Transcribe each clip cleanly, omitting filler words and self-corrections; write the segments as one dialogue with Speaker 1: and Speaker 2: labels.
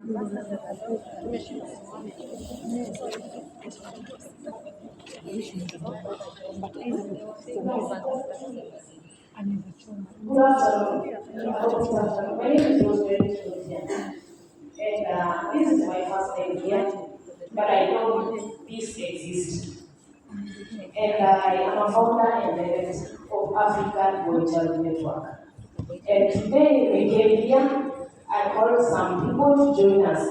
Speaker 1: Good afternoon. My name is Rosemary Josiah, and this is my first time here, but I know this exists. And I am a founder and director of African Boy Child Network. And today we came here, I called some people to join us.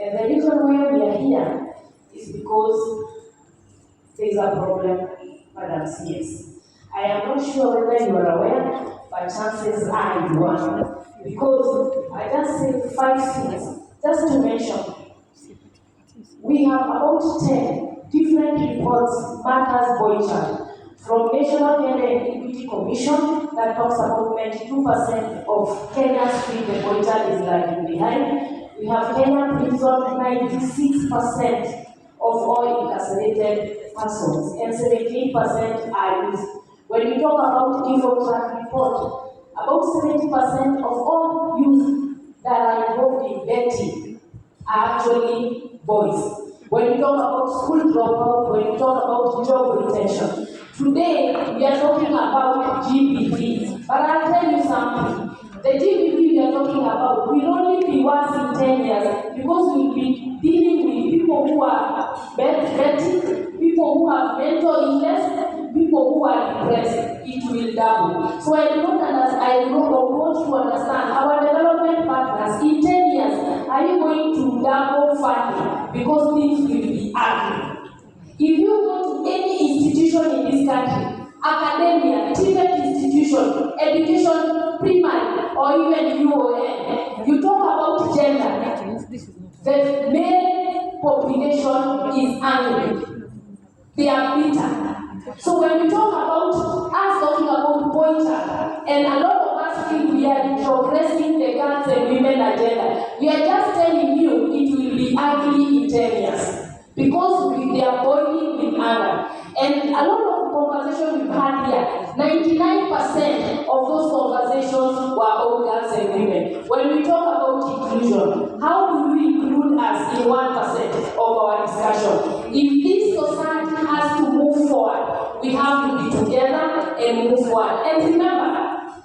Speaker 1: And the reason why we are here is because there is a problem, Madam CS. I am not sure whether you are aware, but chances are you are. Because I just said 5 things, just to mention. We have about 10 different reports, matters boy child, from National Gender and Equity Commission that talks about 92% of Kenya's freedom boy child is lagging behind. We have Kenya prison, 96% of all incarcerated persons, and 17% are youth. When we talk about Info-Track report, about 70% of all youth that are involved in betting are actually boys. When we talk about school dropout, when we talk about job retention, today we are talking about GBV. But I'll tell you something. The GBV we are talking about will only be worse in 10 years because we'll be dealing with people who are betting, people who have mental illness, people who are depressed. It will double. So I don't understand. I want to understand our development partners in 10 years. Are you going to double funding because things will be ugly? If you go to any institution in this country, academia, TVET institution, education, primary, or even UON, you talk about gender, the male population is angry. They are bitter. So when we talk about us talking about boy child, and a lot of us feel we are progressing the girls and women agenda, we are just telling you it will be ugly in 10 years because they are boiling with anger. And a lot of conversations we've had here, 99% of those conversations were about girls and women. When we talk about inclusion, how do we include us in 1% of our discussion? If this society has to move forward, we have to be together and move forward. And remember,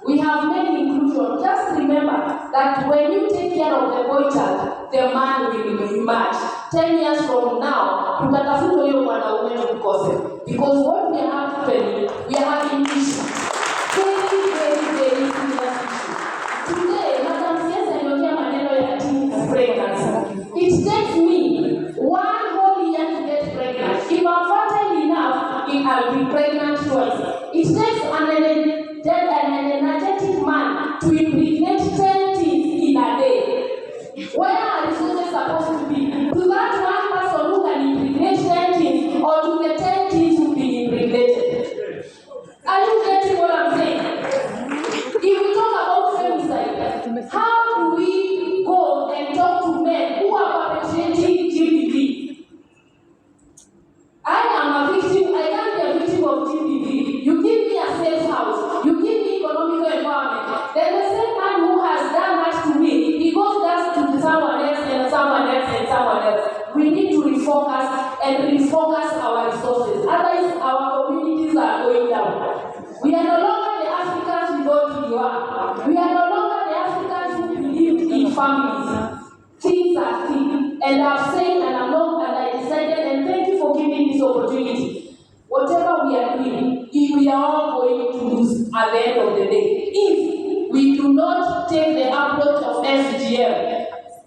Speaker 1: we have made inclusion. Just remember that when you take care of the boy child, the man will emerge. 10 years from now, tutatafuta huyo mwanaume tukose. Because what we are having, we are having issues. Very, very, very serious issues. Today, Madam says I don't hear maneno ya teen pregnancy. It takes me 1 whole year to get pregnant. If I'm fertile enough, I'll be pregnant twice. It takes an energetic man to impregnate 10 teens in a day. Where are resources supposed to be? To that one person who can impregnate 10 teens, or to the 10 teens who be impregnated? Are you getting what I'm saying? If we talk about femicide, how do we go and talk to men who are perpetrating GBV? I am a victim. I can't be a victim of GBV. You give me a safe house. You give me economical empowerment. Then the same man who has done that to me, he goes that to someone else and someone else and someone else. We need to refocus our resources. Otherwise, our communities are going down. We are no longer the Africans we thought we were. We are no longer the Africans who believe in families. Things are thick. And I've said and I decided, and thank you for giving this opportunity. Whatever we are doing, we are all going to lose at the end of the day. If we do not take the approach of FGM,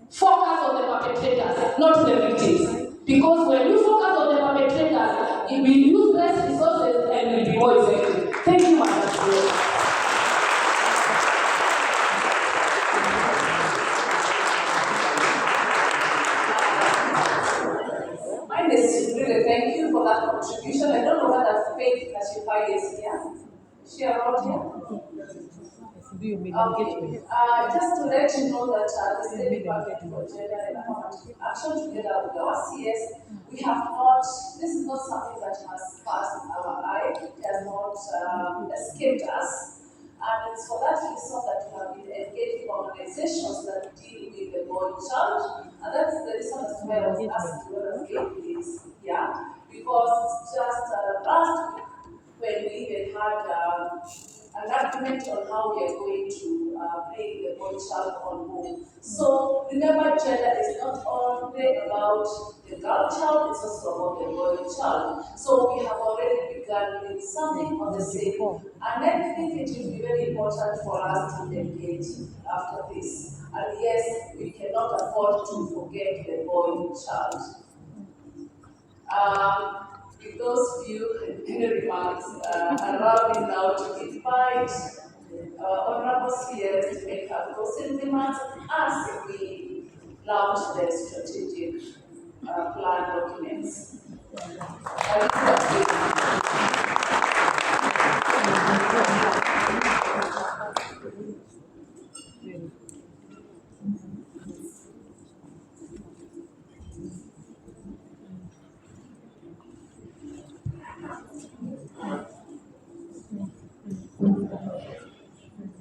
Speaker 1: focus on the perpetrators, not the victims. Because when you focus on the perpetrators, it will use less resources and will be more effective. Thank you, Madam.
Speaker 2: Thank you for that contribution. I don't know whether Faith Kashipai is here. Is she around here? Okay. Just to let you know that the State Department for Gender and Affirmative Action, together with our CS, we have not, this is not something that has passed our eye, it has not escaped us. And it's for that reason that we have been engaging organizations that deal with the boy child. And that's the reason as why I was asked to again this. Yeah, because just last week when we even had an argument on how we are going to bring the boy child on home. So remember, gender is not only about the girl child, it's also about the boy child. So we have already begun with something on the same. And I think it will be very important for us to engage after this. And yes, we cannot afford to forget the boy child. With those few remarks, allow me now to invite Honorable CS to make her closing remarks as we launch the strategic plan documents.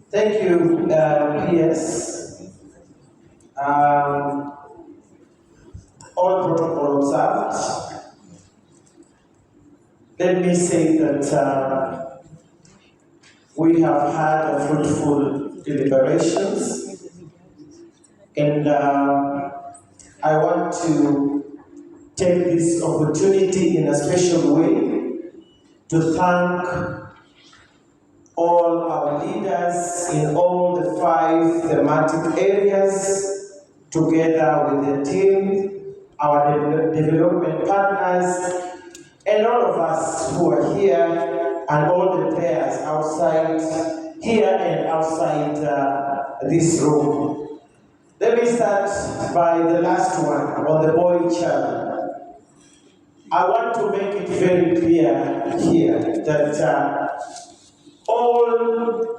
Speaker 3: Thank you, PS. All protocol observed. Let me say that we have had fruitful deliberations, and I want to take this opportunity in a special way to thank all our leaders in all the 5 thematic areas, together with the team, our development partners, and all of us who are here, and all the players outside here and outside this room. Let me start by the last one, on the boy child. I want to make it very clear here that all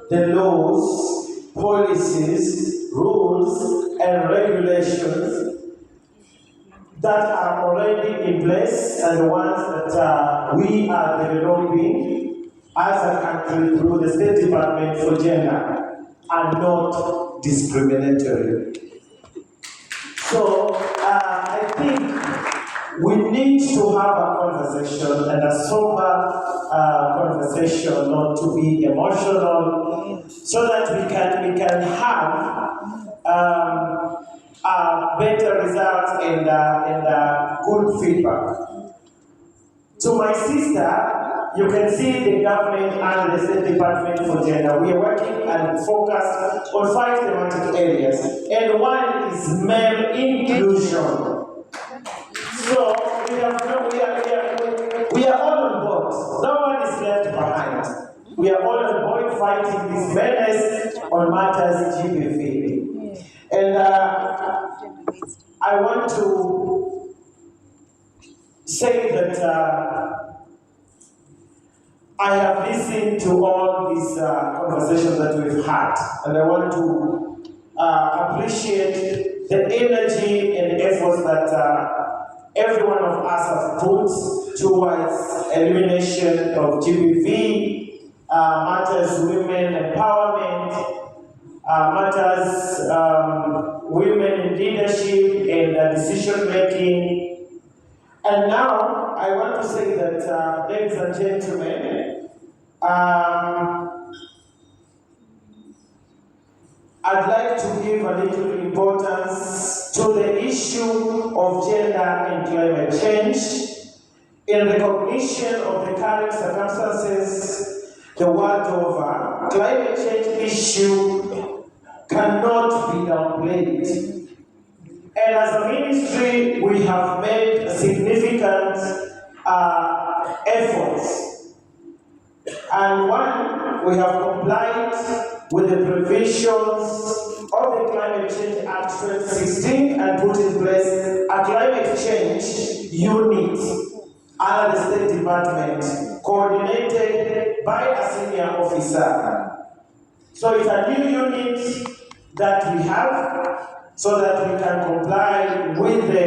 Speaker 3: the laws, policies, rules, and regulations that are already in place and the ones that we are developing as a country through the State Department for Gender are not discriminatory. So I think we need to have a conversation, and a sober conversation, not to be emotional, so that we can have better results and good feedback. To my sister, you can see the government and the State Department for Gender. We are working and focused on 5 thematic areas, and one is male inclusion. So we are all on board. No one is left behind. We are all on board fighting this menace on matters GBV. And I want to say that I have listened to all these conversations that we've had, and I want to appreciate the energy and efforts that every one of us have put towards elimination of GBV, matters women empowerment, matters women in leadership and decision making. And now I want to say that, ladies and gentlemen, I'd like to give a little importance to the issue of gender and climate change in recognition of the current circumstances the world over. Climate change issue cannot be downplayed. And as a ministry, we have made significant efforts. And one, we have complied with the provisions of the Climate Change Act 2016 and put in place a climate change unit under the State Department, coordinated by a senior officer. So it's a new unit that we have so that we can comply with the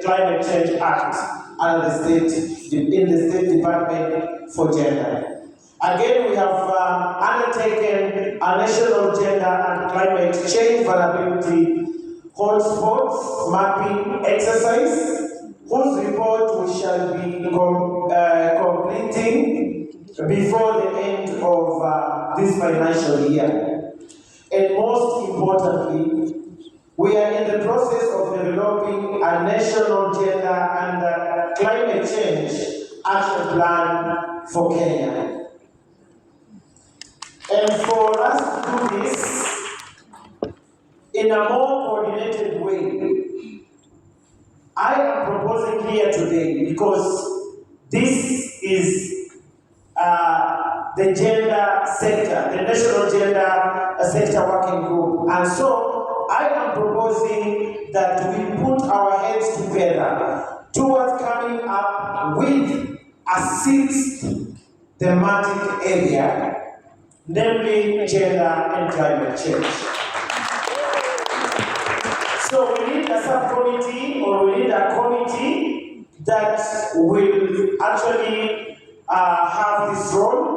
Speaker 3: Climate Change Act under the State Department for Gender. Again, we have undertaken a national gender and climate change vulnerability hotspots mapping exercise, whose report we shall be completing before the end of this financial year. And most importantly, we are in the process of developing a national gender and climate change action plan for Kenya. And for us to do this in a more coordinated way, I am proposing here today, because this is the gender sector, the National Gender Sector Working Group. And so I am proposing that we put our heads together towards coming up with a sixth thematic area, namely gender and climate change. So we need a subcommittee, or we need a committee that will actually have this role.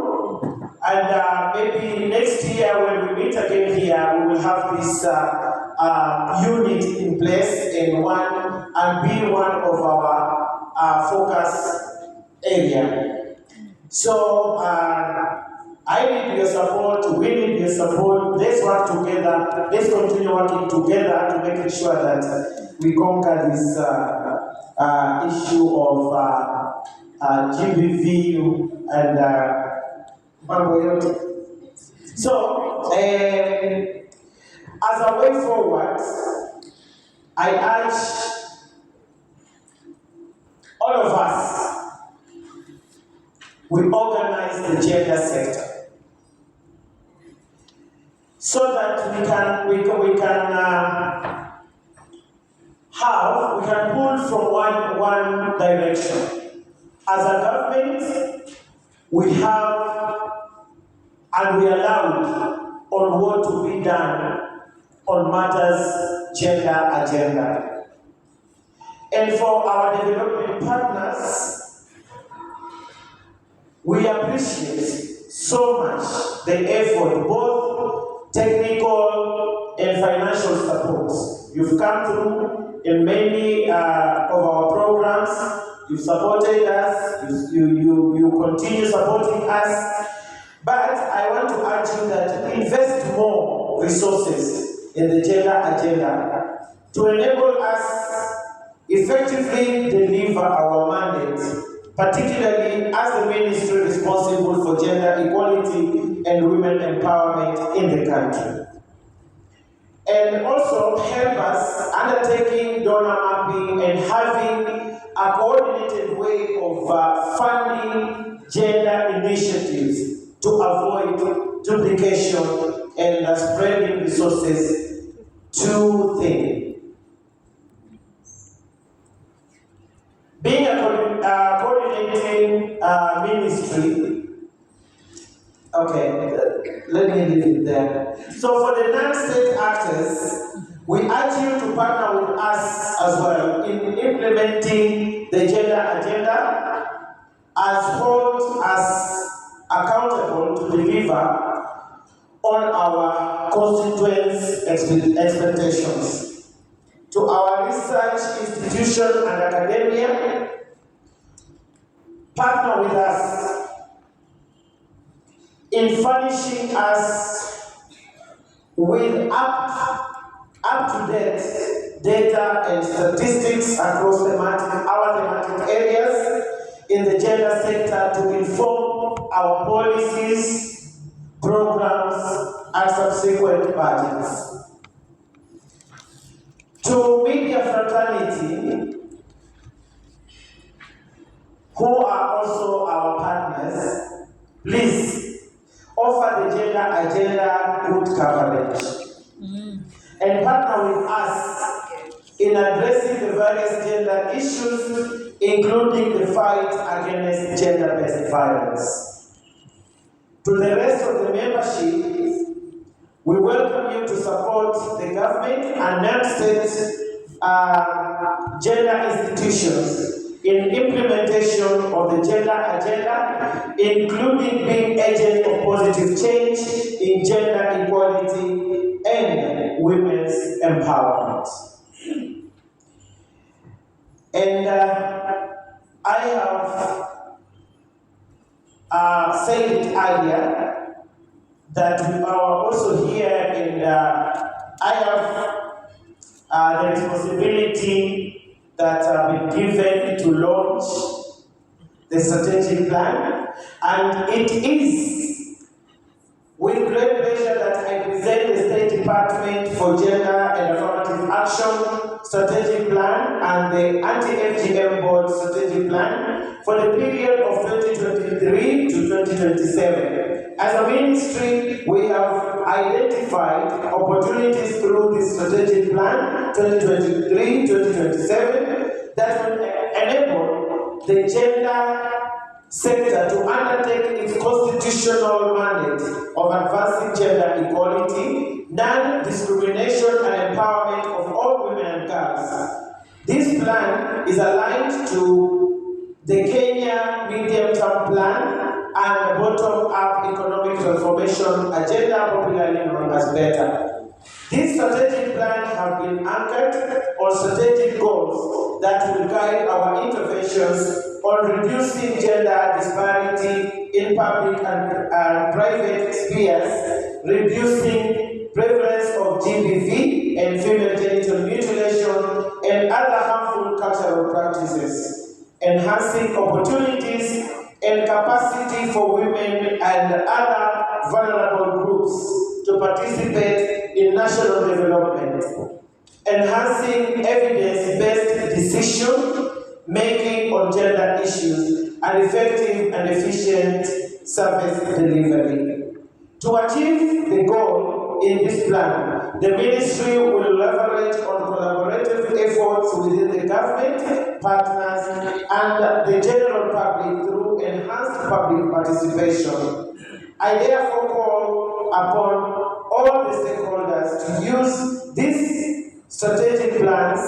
Speaker 3: And maybe next year when we meet again here, we will have this unit in place and be one of our focus area. So I need your support, we need your support. Let's work together, let's continue working together to make sure that we conquer this issue of GBV and mambo yote. So, as a way forward, I urge all of us, we organize the gender sector, so that we can pull from one direction. As a government, we have and we are allowed on what to be done on matters gender agenda. And for our development partners, we appreciate so much the effort, both technical and financial support. You've come through in many of our programs. You've supported us. You continue supporting us. But I want to urge you that invest more resources in the gender agenda to enable us effectively deliver our mandate, particularly as the ministry responsible for gender equality and women empowerment in the country. And also help us undertaking donor mapping and having a coordinated way of funding gender initiatives to avoid duplication and spreading resources too thin. Being a coordinating ministry, okay, let me leave it there. So for the non-state actors, we urge you to partner with us as well in implementing the gender agenda, as hold us accountable to deliver on our constituents' expectations. To our research institution and academia, partner with us in furnishing us with up-to-date data and statistics across our thematic areas in the gender sector to inform our policies, programs, and subsequent budgets. To media fraternity, who are also our partners, please offer the gender agenda good coverage. And partner with us in addressing the various gender issues, including the fight against gender-based violence. To the rest of the membership, we welcome you to support the government and non-state gender institutions in implementation of the gender agenda, including being agent of positive change in gender equality and women's empowerment. And I have said it earlier that we are also here, and I have the responsibility that I've been given to launch the strategic plan, and it is with great pleasure that I present the State Department for Gender and Affirmative Action Strategic Plan and the Anti-FGM Board Strategic Plan for the period of 2023 to 2027. As a ministry, we have identified opportunities through this strategic plan 2023-2027 that will enable the gender sector to undertake its constitutional mandate of advancing gender equality, non-discrimination and empowerment of all women and girls. This plan is aligned to the Kenya Medium-Term Plan and the Bottom-Up Economic Transformation Agenda, popularly known as BETA. This strategic plan has been anchored on strategic goals that will guide our interventions on reducing gender disparity in public and private spheres, reducing prevalence of GBV and female genital mutilation and other harmful cultural practices, enhancing opportunities and capacity for women and other vulnerable groups to participate in national development, enhancing evidence-based decision-making on gender issues, and effective and efficient service delivery. To achieve the goal in this plan, the ministry will leverage on collaborative efforts within the government, partners, and the general public through enhanced public participation. I therefore call upon all the stakeholders to use these strategic plans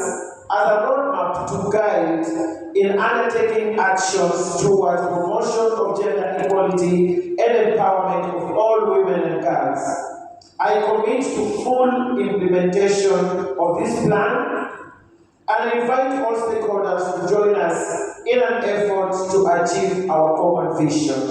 Speaker 3: as a roadmap to guide in undertaking actions towards promotion of gender equality and empowerment of all women and girls. I commit to full implementation of this plan and invite all stakeholders to join us in an effort to achieve our common vision.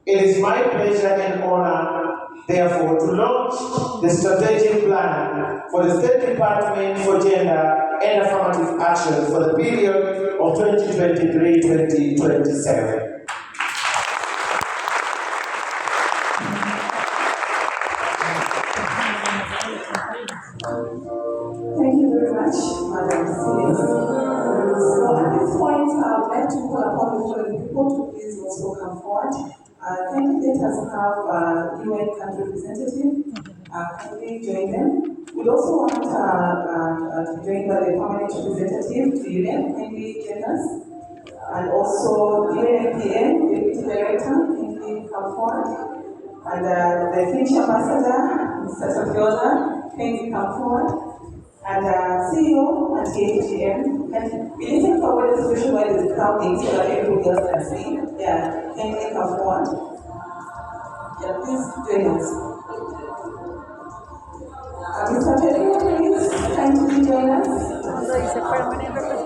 Speaker 3: It is my pleasure and honor, therefore, to launch the strategic plan for the State Department for Gender and Affirmative Action for the period of 2023-2027.
Speaker 2: Thank you very much, Madam Sis. So at this point, I would like to call upon the following people to please also come forward. Kindly let us have UN country representative. Kindly join them. We'd also want to be joined by the permanent representative to UN. Kindly join us. And also UNFPA, Deputy Director, kindly come forward. And the Finnish Ambassador, Mr. Tapiola, kindly come forward. And CEO and THGM, and we listen for what the situation where is crowding so that everybody else can see. Yeah, kindly come forward. Yeah, please join us. Mr. Pedro, please, kindly join us.
Speaker 4: Although he's a permanent representative.